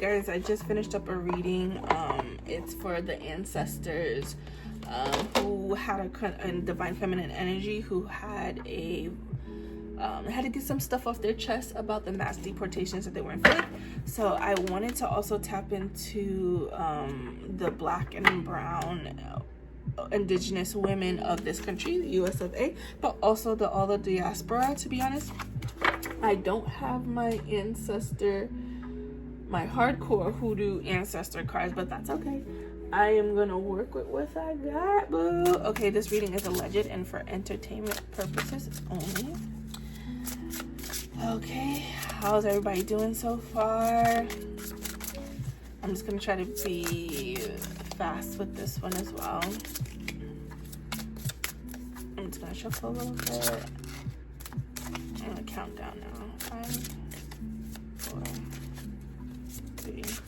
guys, I just finished up a reading. It's for the ancestors who had a divine feminine energy, who had to get some stuff off their chest about the mass deportations that they were inflicted. So I wanted to also tap into the black and brown indigenous women of this country, the US of A, but also all the diaspora. To be honest, I don't have my hardcore hoodoo ancestor cards, but that's okay. I am gonna work with what I got, boo. Okay, this reading is alleged and for entertainment purposes only. Okay, how's everybody doing so far? I'm just gonna try to be fast with this one as well. I'm just gonna shuffle a little bit. I'm gonna count down now. 5, 4, 3, 2.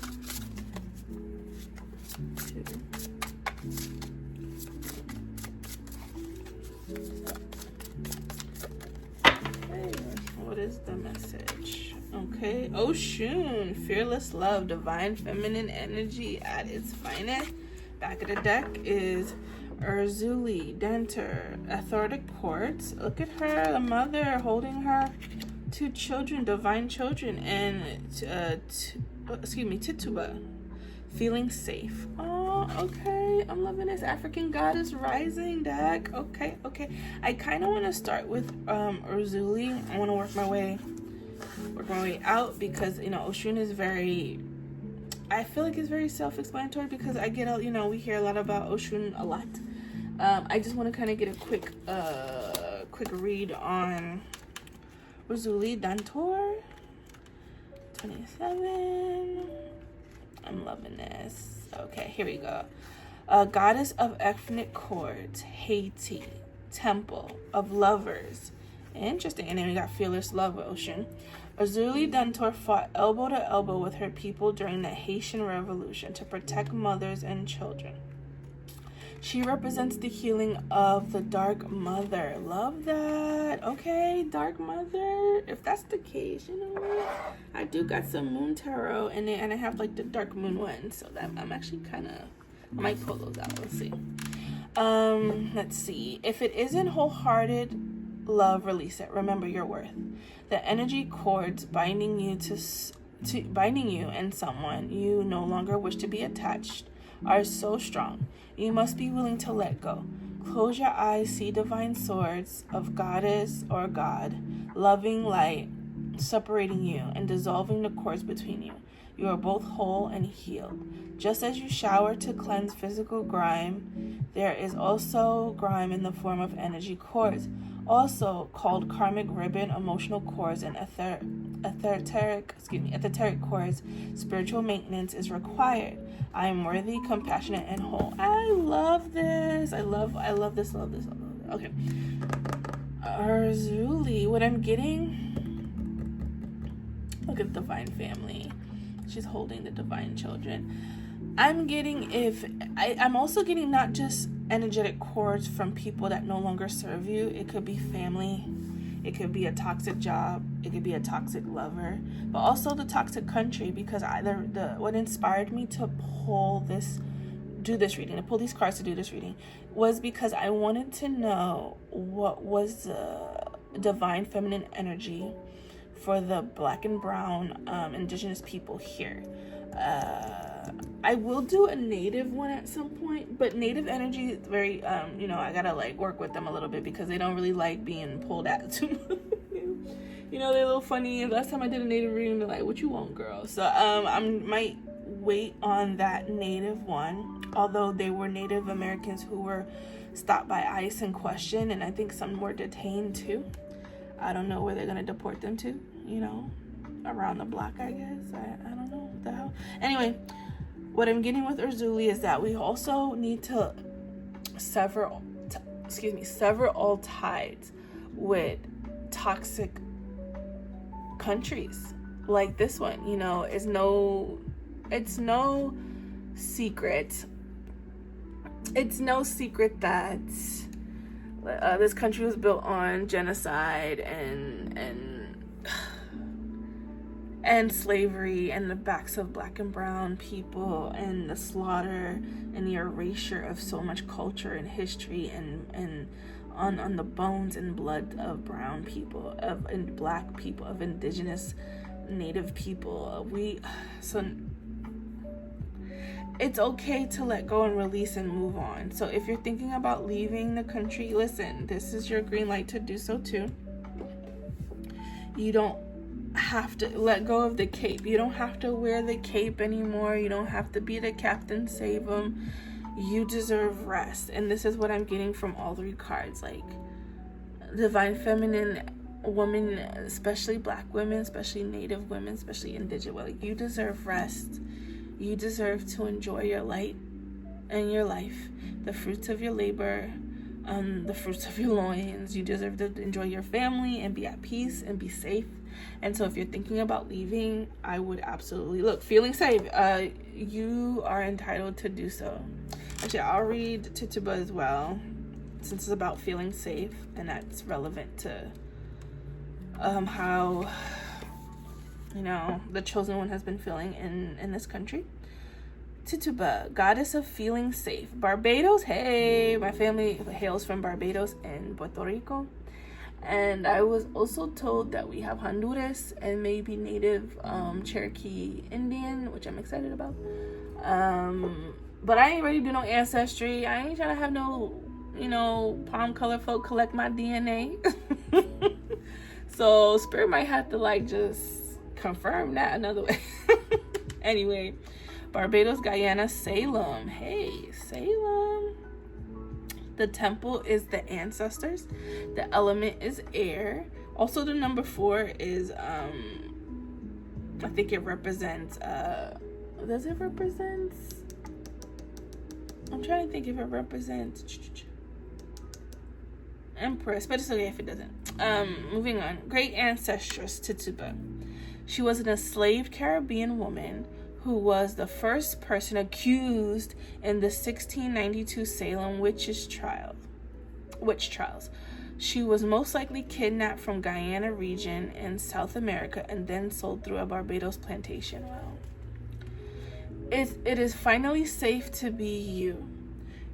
Okay, what is the message? Okay, Oshun, fearless love, divine feminine energy at its finest. Back of the deck is Urzuli, Denter, Authoritative Quartz. Look at her, the mother holding her 2 children, divine children, and Tituba, feeling safe. Oh, okay, I'm loving this. African goddess rising deck. Okay. I kind of want to start with Urzuli. I want to work my way out because Oshun is very. I feel like it's very self-explanatory because I get we hear a lot about Oshun a lot. I just want to kind of get a quick read on Urzuli Dantor 27. I'm loving this. Okay, here we go. Goddess of ethnic chords, Haiti, temple of lovers. Interesting. And then we got fearless love ocean. Urzuli Dantor fought elbow to elbow with her people during the Haitian Revolution to protect mothers and children. She represents the healing of the Dark Mother. Love that. Okay, Dark Mother. If that's the case, you know what? I do got some Moon Tarot, and I have like the Dark Moon one, so that I'm actually kind of, I might pull those out. Let's see. Let's see. If it isn't wholehearted love, release it. Remember your worth. The energy cords binding you binding you and someone you no longer wish to be attached are so strong. You must be willing to let go. Close your eyes, see divine swords of goddess or god, loving light separating you and dissolving the cords between you. You are both whole and healed. Just as you shower to cleanse physical grime, there is also grime in the form of energy cords, also called karmic ribbon, emotional cords, and esoteric cords. Spiritual maintenance is required. I am worthy, compassionate, and whole. I love this. I love this. Okay. Urzuli, what I'm getting, look at divine family. She's holding the divine children. I'm getting I'm also getting not just energetic cords from people that no longer serve you. It could be family. It could be a toxic job. It could be a toxic lover, but also the toxic country, because what inspired me to pull these cards to do this reading was because I wanted to know what was the divine feminine energy for the black and brown indigenous people here. I will do a native one at some point, but native energy is very, I gotta work with them a little bit because they don't really like being pulled at too much. They're a little funny. Last time I did a native reading, they're like, "What you want, girl?" So I might wait on that native one, although they were Native Americans who were stopped by ICE and questioned, and I think some were detained too. I don't know where they're gonna deport them to, around the block, I guess. I don't know what the hell. Anyway, what I'm getting with Urzuli is that we also need to sever all ties with toxic countries like this one. It's no secret. It's no secret that this country was built on genocide and and slavery and the backs of black and brown people and the slaughter and the erasure of so much culture and history and on the bones and blood of brown people, and black people, of indigenous native people. So it's okay to let go and release and move on. So if you're thinking about leaving the country, listen, this is your green light to do so too. You don't have to let go of the cape. You don't have to wear the cape anymore. You don't have to be the Captain Save 'em. You deserve rest. And this is what I'm getting from all 3 cards. Like, divine feminine woman, especially black women, especially native women, especially indigenous. Like, you deserve rest. You deserve to enjoy your light and your life, the fruits of your labor, the fruits of your loins. You deserve to enjoy your family and be at peace and be safe. And so if you're thinking about leaving, I would absolutely feeling safe. You are entitled to do so. Actually, I'll read Tituba as well, since it's about feeling safe, and that's relevant to how the chosen one has been feeling in this country. Tituba, goddess of feeling safe. Barbados, hey, my family hails from Barbados and Puerto Rico. And I was also told that we have Honduras and maybe native Cherokee Indian, which I'm excited about. But I ain't ready to do no ancestry. I ain't trying to have no, palm color folk collect my DNA. So Spirit might have to just confirm that another way. Anyway, Barbados, Guyana, Salem. Hey, Salem. The temple is the ancestors. The element is air. Also, the number 4 is, I think it represents, does it represent? I'm trying to think if it represents Empress, but it's okay if it doesn't. Moving on. Great ancestress Tituba. She was an enslaved Caribbean woman who was the first person accused in the 1692 Salem witch trials. She was most likely kidnapped from Guyana region in South America and then sold through a Barbados plantation. Wow. It is finally safe to be you.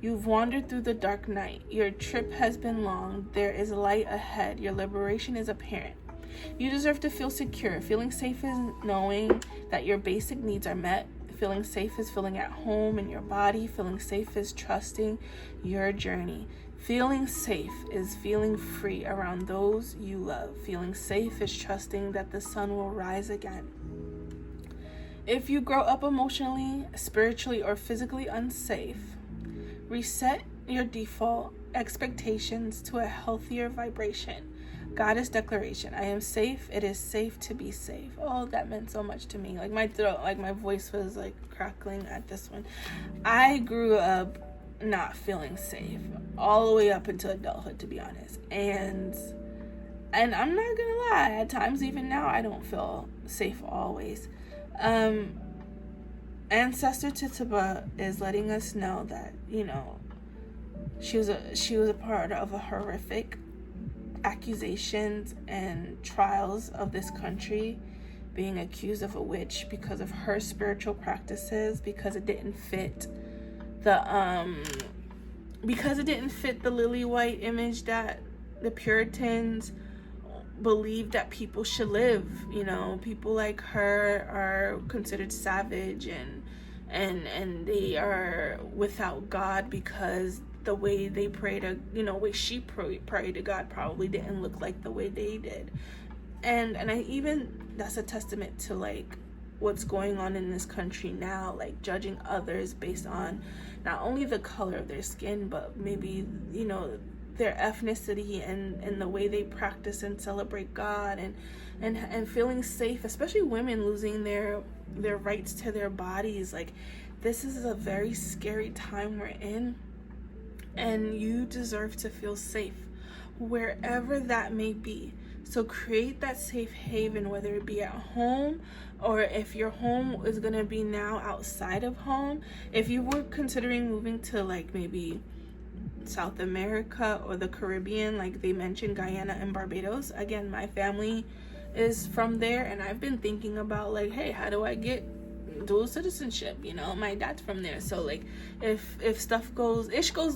You've wandered through the dark night. Your trip has been long. There is light ahead. Your liberation is apparent. You deserve to feel secure. Feeling safe is knowing that your basic needs are met. Feeling safe is feeling at home in your body. Feeling safe is trusting your journey. Feeling safe is feeling free around those you love. Feeling safe is trusting that the sun will rise again. If you grow up emotionally, spiritually, or physically unsafe, reset your default expectations to a healthier vibration. Goddess declaration. I am safe. It is safe to be safe. Oh, that meant so much to me. Like my throat, like my voice was like crackling at this one. I grew up not feeling safe all the way up until adulthood, to be honest. And I'm not gonna lie, at times even now I don't feel safe always. Ancestor Tituba is letting us know that, she was a part of a horrific accusations and trials of this country, being accused of a witch because of her spiritual practices, because it didn't fit the lily white image that the Puritans believed that people should live. People like her are considered savage and they are without God because the way they pray to, way she prayed to God probably didn't look like the way they did. And that's a testament to what's going on in this country now, judging others based on not only the color of their skin, but maybe, their ethnicity and the way they practice and celebrate God and feeling safe, especially women losing their rights to their bodies. This is a very scary time we're in. And you deserve to feel safe wherever that may be. So create that safe haven, whether it be at home or if your home is going to be now outside of home. If you were considering moving to maybe South America or the Caribbean, like they mentioned Guyana and Barbados. Again, my family is from there, and I've been thinking about like, hey, how do I get dual citizenship? You know, my dad's from there, so like if stuff goes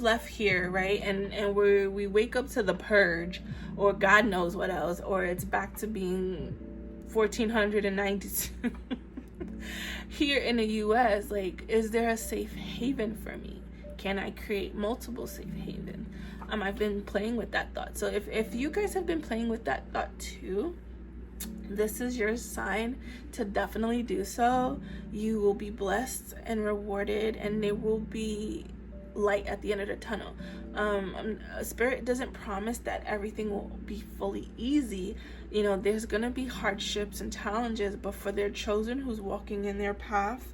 left here, right, and we wake up to the purge or God knows what else, or it's back to being 1492 here in the US, like, is there a safe haven for me? Can I create multiple safe havens? I've been playing with that thought. So if you guys have been playing with that thought too, this is your sign to definitely do so. You will be blessed and rewarded, and there will be light at the end of the tunnel. Spirit doesn't promise that everything will be fully easy. You know, there's gonna be hardships and challenges, but for their chosen who's walking in their path,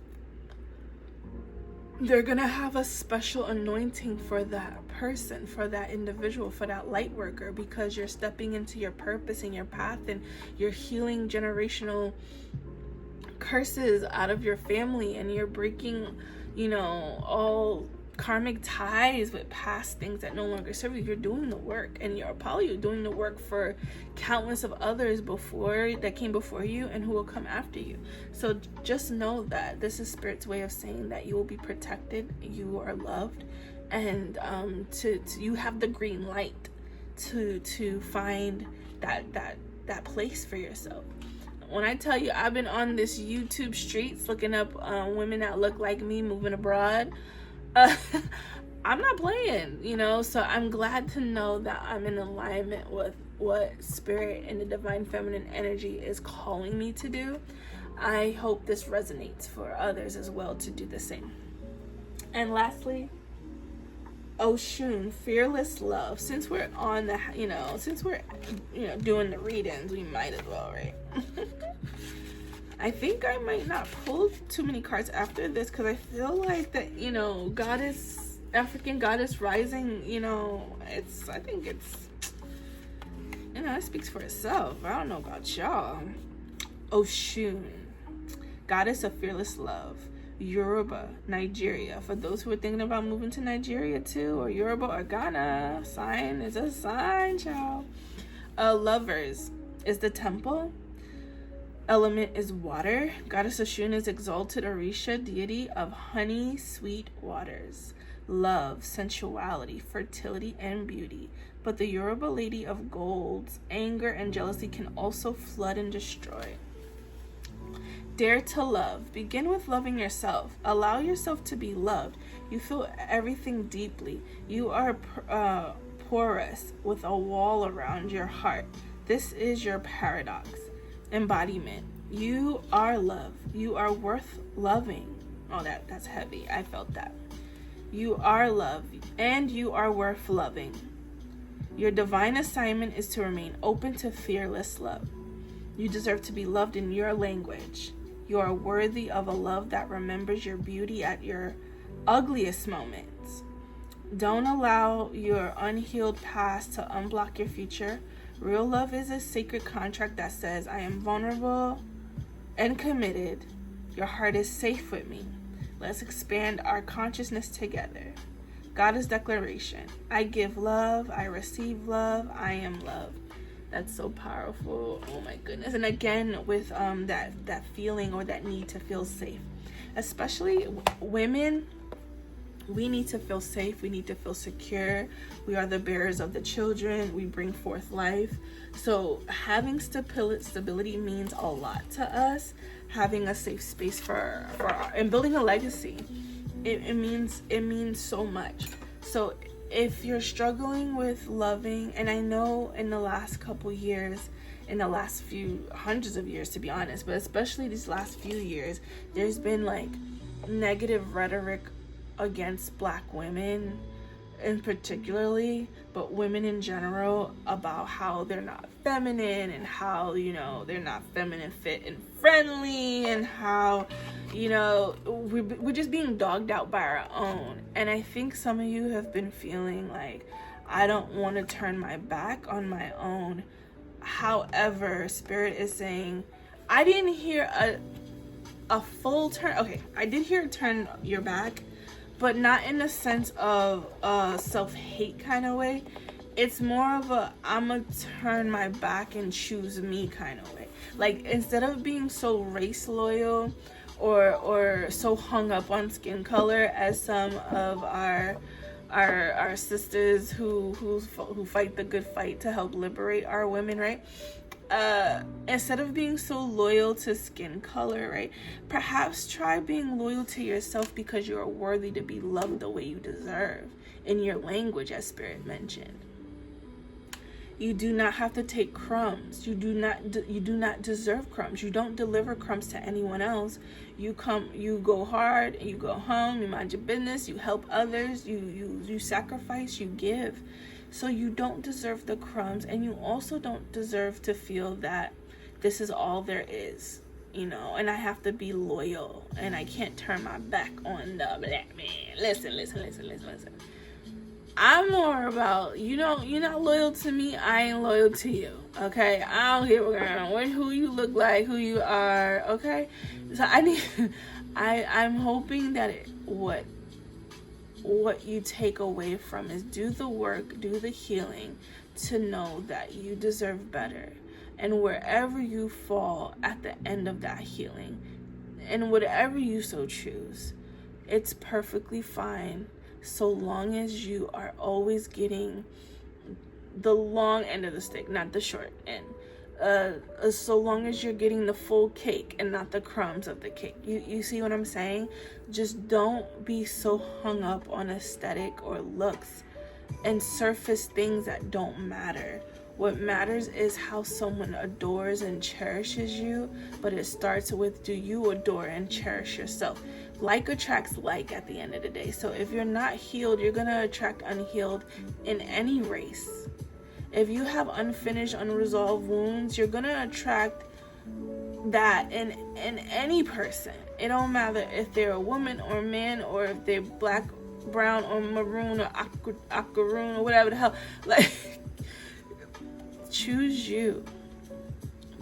they're gonna have a special anointing for that person, for that individual, for that light worker, because you're stepping into your purpose and your path, and you're healing generational curses out of your family, and you're breaking, you know, all karmic ties with past things that no longer serve you. You're doing the work, and you're probably doing the work for countless of others that came before you and who will come after you. So just know that this is Spirit's way of saying that you will be protected, you are loved, and you have the green light to find that place for yourself. When I tell you, I've been on this YouTube streets looking up women that look like me moving abroad. I'm not playing, you know, so I'm glad to know that I'm in alignment with what Spirit and the divine feminine energy is calling me to do. I hope this resonates for others as well to do the same. And lastly, Oshun, fearless love. Since we're on the, since we're doing the readings, we might as well, right? I think I might not pull too many cards after this, because I feel like that, African goddess rising, it speaks for itself. I don't know about y'all. Oshun, goddess of fearless love. Yoruba, Nigeria. For those who are thinking about moving to Nigeria too, or Yoruba or Ghana, sign is a sign, child. Lovers is the temple. Element is water. Goddess Oshun is exalted Orisha, deity of honey, sweet waters, love, sensuality, fertility, and beauty. But the Yoruba lady of golds, anger, and jealousy can also flood and destroy. Dare to love. Begin with loving yourself. Allow yourself to be loved. You feel everything deeply. You are porous with a wall around your heart. This is your paradox. Embodiment. You are love. You are worth loving. Oh, that's heavy. I felt that. You are love, and you are worth loving. Your divine assignment is to remain open to fearless love. You deserve to be loved in your language. You are worthy of a love that remembers your beauty at your ugliest moments. Don't allow your unhealed past to unblock your future. Real love is a sacred contract that says, I am vulnerable and committed. Your heart is safe with me. Let's expand our consciousness together. Goddess declaration. I give love. I receive love. I am love. That's so powerful. Oh my goodness. And again, with that feeling or that need to feel safe. Especially women, we need to feel safe. We need to feel secure. We are the bearers of the children. We bring forth life. So having stability means a lot to us. Having a safe space for and building a legacy. It means so much. So if you're struggling with loving, and I know in the last couple years, in the last few hundreds of years to be honest, but especially these last few years, there's been like negative rhetoric against Black women in particularly, but women in general, about how they're not feminine and how, they're not feminine fit and friendly, and how, we're just being dogged out by our own. And I think some of you have been feeling like, I don't want to turn my back on my own. However, Spirit is saying, I didn't hear a full turn. Okay, I did hear turn your back, but not in the sense of a self-hate kind of way. It's more of a, I'm gonna turn my back and choose me kind of way. Like, instead of being so race loyal or so hung up on skin color as some of our sisters who fight the good fight to help liberate our women, right? Instead of being so loyal to skin color, right? Perhaps try being loyal to yourself because you are worthy to be loved the way you deserve in your language, as Spirit mentioned. You do not have to take crumbs. You do not deserve crumbs. You don't deliver crumbs to anyone else. You go hard, you go home, you mind your business, you help others, you sacrifice, you give. So you don't deserve the crumbs, and you also don't deserve to feel that this is all there is, and I have to be loyal and I can't turn my back on the black man. Listen. I'm more about, you're not loyal to me, I ain't loyal to you, okay? I don't give a damn who you look like, who you are, okay? So I'm hoping that what you take away from is do the work, do the healing, to know that you deserve better. And wherever you fall at the end of that healing, and whatever you so choose, it's perfectly fine, so long as you are always getting the long end of the stick, not the short end. So long as you're getting the full cake and not the crumbs of the cake. You see what I'm saying? Just don't be so hung up on aesthetic or looks and surface things that don't matter. What matters is how someone adores and cherishes you, but it starts with, do you adore and cherish yourself? Like attracts like at the end of the day. So if you're not healed, you're going to attract unhealed in any race. If you have unfinished, unresolved wounds, you're going to attract that in any person. It don't matter if they're a woman or a man, or if they're black, brown, or maroon, or aquaroon, or whatever the hell. Like, choose you.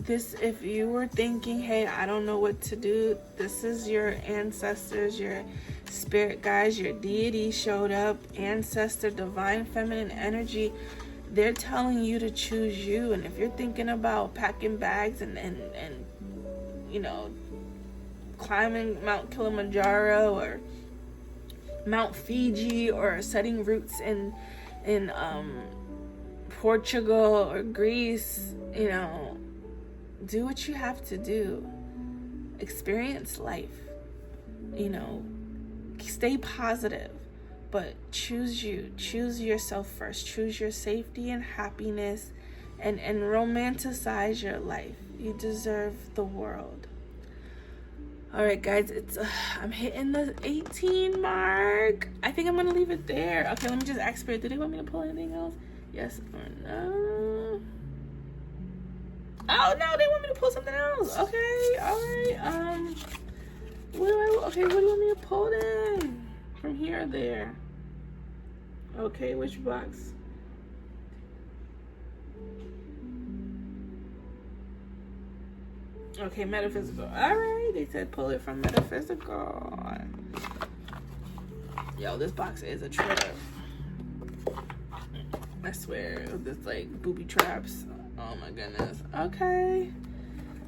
If you were thinking, hey, I don't know what to do, this is your ancestors, your spirit guides, your deity showed up, ancestor, divine feminine energy. They're telling you to choose you. And if you're thinking about packing bags and climbing Mount Kilimanjaro or Mount Fiji, or setting roots in Portugal or Greece, do what you have to do. Experience life. Stay positive, but choose you. Choose yourself first. Choose your safety and happiness, and romanticize your life. You deserve the world. All right, guys, I'm hitting the 18 mark. I think I'm gonna leave it there. Okay, let me just ask Spirit. Do they want me to pull anything else? Yes or no? Oh no, they want me to pull something else. Okay, all right. What do you want me to pull then? From here or there? Okay, which box? Okay, metaphysical. All right, they said pull it from metaphysical. Yo, this box is a trip. I swear, this like booby traps. Oh my goodness. Okay.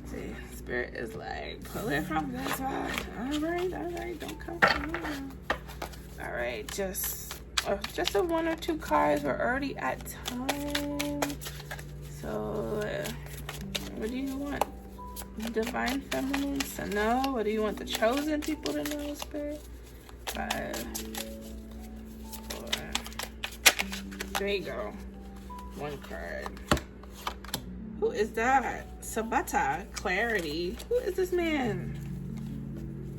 See, Spirit is like, pull it from this box. All right. Don't come from here. All right, just a one or two cards. We're already at time. So, what do you want? Divine feminine to know? What do you want the chosen people to know, Spirit? 5, 4. There you go. One card. Who is that? Sabata. Clarity. Who is this man?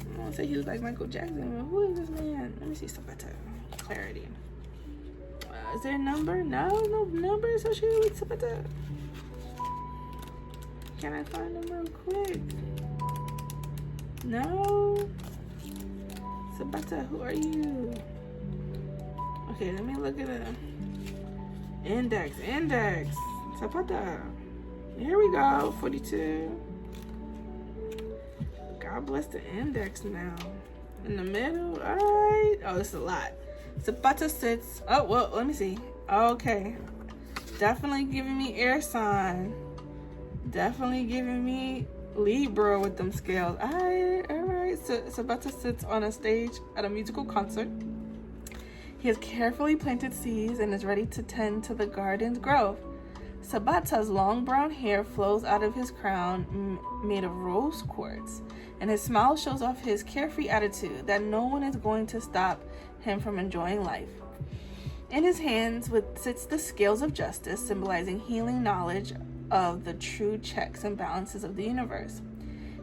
I don't want to say he was like Michael Jackson, but who is this man? Let me see. Sabata. Clarity. Is there a number? No number associated with Sabata. Can I find him real quick? No. Sabata, who are you? Okay, let me look at it. Index. Sabata. Here we go. 42. God bless the index now. In the middle. All right. Oh, this is a lot. Sabata sits. Oh, well, let me see. Okay. Definitely giving me air sign. definitely giving me Libra with them scales. Alright. So Sabata sits on a stage at a musical concert. He has carefully planted seeds and is ready to tend to the garden's growth. Sabata's long brown hair flows out of his crown made of rose quartz, and his smile shows off his carefree attitude that no one is going to stop him from enjoying life. In his hands sits the scales of justice, symbolizing healing knowledge of the true checks and balances of the universe.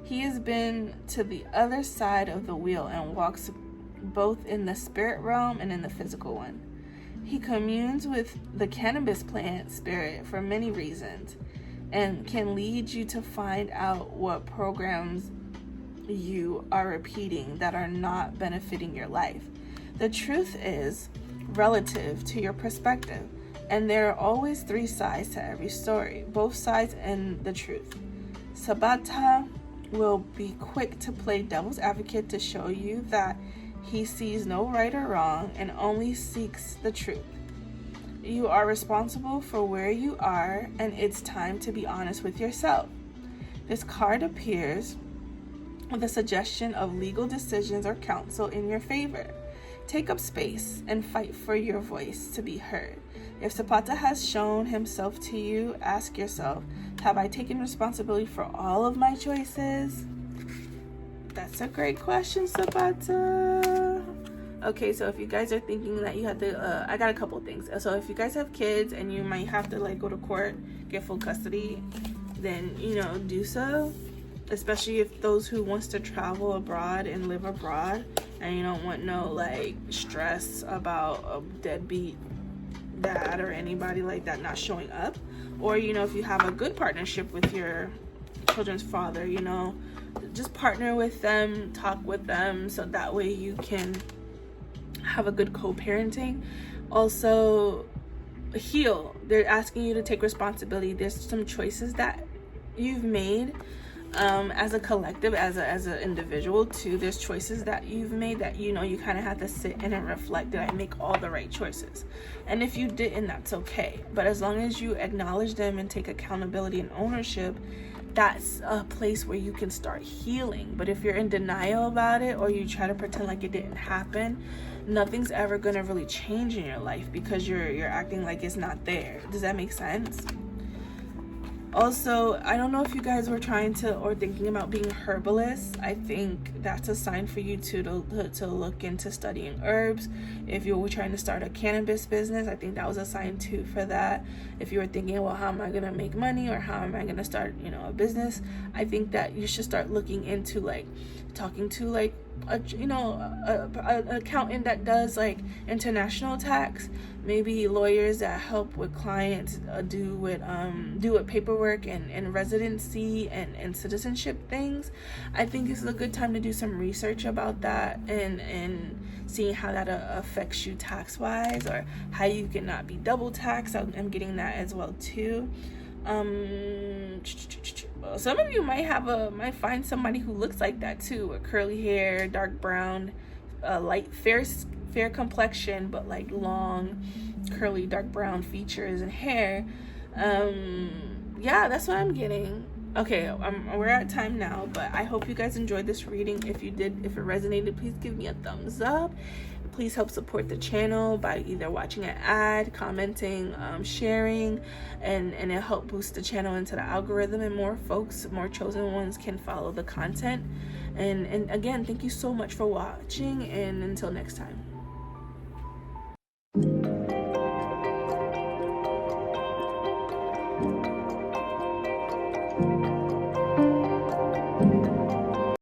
He has been to the other side of the wheel and walks both in the spirit realm and in the physical one. He communes with the cannabis plant spirit for many reasons and can lead you to find out what programs you are repeating that are not benefiting your life. The truth is relative to your perspective, and there are always 3 sides to every story, both sides and the truth. Sabata will be quick to play devil's advocate to show you that he sees no right or wrong and only seeks the truth. You are responsible for where you are, and it's time to be honest with yourself. This card appears with a suggestion of legal decisions or counsel in your favor. Take up space and fight for your voice to be heard. If Sabata has shown himself to you, ask yourself, have I taken responsibility for all of my choices? That's a great question, Sabata. Okay, so if you guys are thinking that you have to, I got a couple things. So if you guys have kids and you might have to go to court, get full custody, then, do so. Especially if those who wants to travel abroad and live abroad and you don't want no, stress about a deadbeat dad or anybody like that not showing up. Or, if you have a good partnership with your children's father, just partner with them, talk with them, so that way you can have a good co-parenting. Also, heal. They're asking you to take responsibility. There's some choices that you've made as a collective, as an individual too. There's choices that you've made that you kind of have to sit in and reflect, did I make all the right choices? And if you didn't, that's okay. But as long as you acknowledge them and take accountability and ownership, that's a place where you can start healing. But if you're in denial about it, or you try to pretend like it didn't happen, nothing's ever gonna really change in your life because you're acting like it's not there. Does that make sense? Also, I don't know if you guys were trying to or thinking about being herbalists. I think that's a sign for you to look into studying herbs. If you were trying to start a cannabis business, I think that was a sign too for that. If you were thinking, well, how am I gonna make money, or how am I gonna start, a business? I think that you should start looking into talking to an accountant that does international tax, maybe lawyers that help with clients do with paperwork and residency and citizenship things. I think this is a good time to do some research about that and seeing how that affects you tax wise, or how you can not be double taxed. I'm getting that as well too. Some of you might find somebody who looks like that too, with curly hair, dark brown, light fair complexion, but long curly dark brown features and hair. Yeah, that's what I'm getting. Okay, we're at time now, but I hope you guys enjoyed this reading. If you did, if it resonated, please give me a thumbs up. Please help support the channel by either watching an ad, commenting, sharing, and it help boost the channel into the algorithm, and more folks, more chosen ones can follow the content. And again, thank you so much for watching, and until next time.